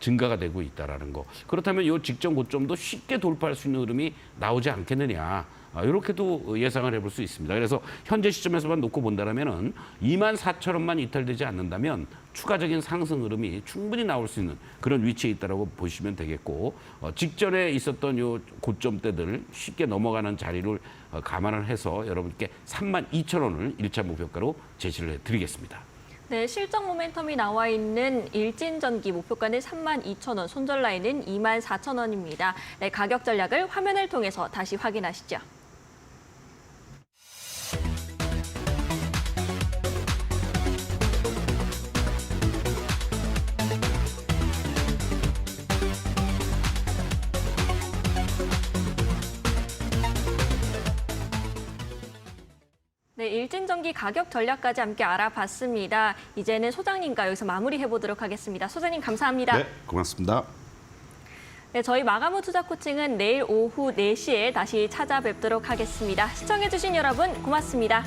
증가가 되고 있다라는 거. 그렇다면 이 직전 고점도 쉽게 돌파할 수 있는 흐름이 나오지 않겠느냐. 이렇게도 예상을 해볼 수 있습니다. 그래서 현재 시점에서만 놓고 본다면은 24,000원만 이탈되지 않는다면 추가적인 상승 흐름이 충분히 나올 수 있는 그런 위치에 있다라고 보시면 되겠고 직전에 있었던 요 고점대들 쉽게 넘어가는 자리를 감안을 해서 여러분께 32,000원을 1차 목표가로 제시를 해드리겠습니다. 네, 실적 모멘텀이 나와 있는 일진전기 목표가는 32,000원, 손절 라인은 24,000원입니다. 네, 가격 전략을 화면을 통해서 다시 확인하시죠. 네, 일진전기 가격 전략까지 함께 알아봤습니다. 이제는 소장님과 여기서 마무리해보도록 하겠습니다. 소장님 감사합니다. 네, 고맙습니다. 네, 저희 마감후 투자 코칭은 내일 오후 4시에 다시 찾아뵙도록 하겠습니다. 시청해주신 여러분 고맙습니다.